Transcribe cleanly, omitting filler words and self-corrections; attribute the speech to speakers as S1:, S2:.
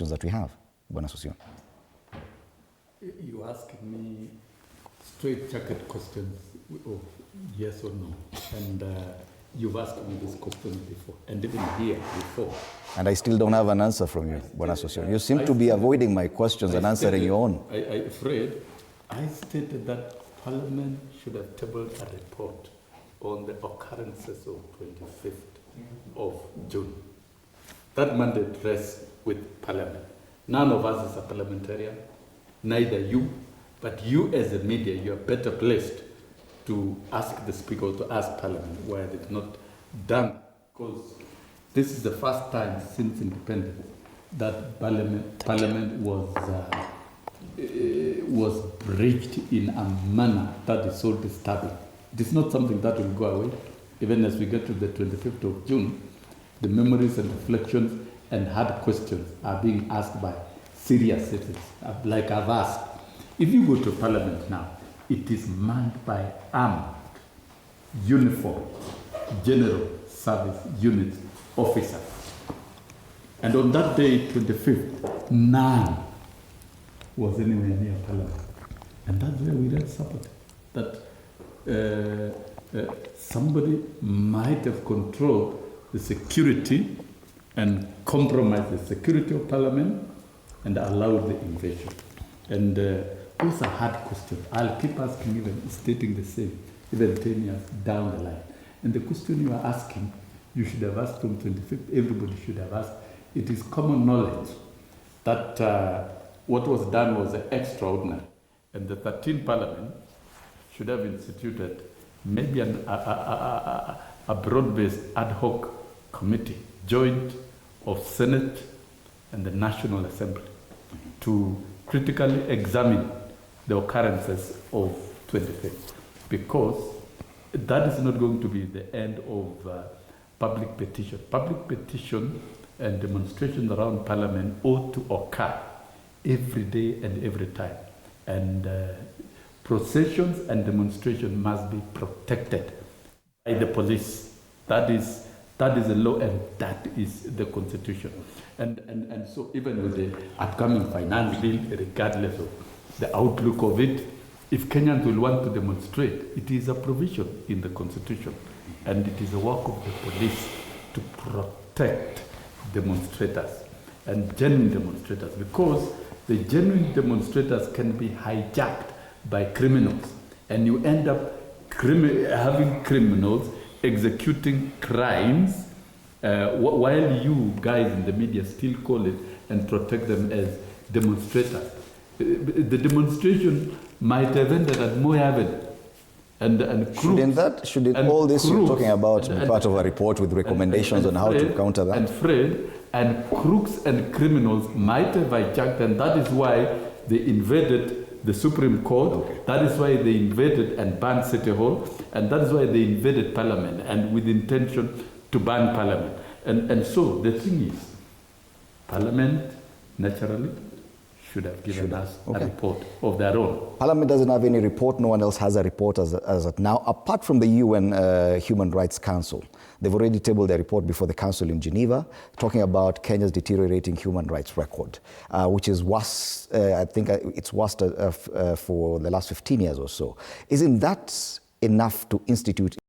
S1: questions that we have, Bwana Sossion.
S2: You're asking me straight-jacket questions of yes or no, and you've asked me this question before, and even here before.
S1: And I still don't have an answer from you, Bwana Sossion. You seem to be avoiding my questions and answering your own.
S2: I'm afraid I stated that Parliament should have tabled a report on the occurrences of 25th of June. That mandate rests with Parliament. None of us is a parliamentarian, neither you, but you as a media, you are better placed to ask the Speaker or to ask Parliament why they've not done, because this is the first time since independence that Parliament was breached in a manner that is so disturbing. It is not something that will go away. Even as we get to the 25th of June, the memories and reflections and hard questions are being asked by serious citizens, like I've asked. If you go to Parliament now, it is manned by armed, uniformed, general service unit officers. And on that day, 25th, none was anywhere near Parliament. And that's where we read support, that somebody might have controlled the security and compromised the security of Parliament and allowed the invasion. And those are hard questions. I'll keep asking, even stating the same, even 10 years down the line. And the question you are asking, you should have asked from 25th, everybody should have asked. It is common knowledge that what was done was extraordinary. And the 13th Parliament should have instituted maybe a broad-based ad hoc committee, joint of Senate and the National Assembly, to critically examine the occurrences of 25th, because that is not going to be the end of public petition. Public petition and demonstrations around Parliament ought to occur every day and every time. And processions and demonstrations must be protected by the police. That is the law, and that is the Constitution. And so even with the upcoming finance bill, regardless of the outlook of it, if Kenyans will want to demonstrate, it is a provision in the Constitution, and it is the work of the police to protect demonstrators and genuine demonstrators, because the genuine demonstrators can be hijacked by criminals, and you end up having criminals executing crimes while you guys in the media still call it and protect them as demonstrators. The demonstration might have ended at Moyaven and crooks.
S1: Shouldn't all this you're talking about be part of a report with recommendations on how to counter that?
S2: And crooks and criminals might have hijacked, and that is why they invaded the Supreme Court. Okay. That is why they invaded and banned City Hall, and that is why they invaded Parliament, and with intention to ban Parliament. And so the thing is, Parliament naturally should have given us a report of their own.
S1: Parliament doesn't have any report. No one else has a report as of now, apart from the UN Human Rights Council. They've already tabled their report before the Council in Geneva, talking about Kenya's deteriorating human rights record, which is worse, I think it's worse for the last 15 years or so. Isn't that enough to institute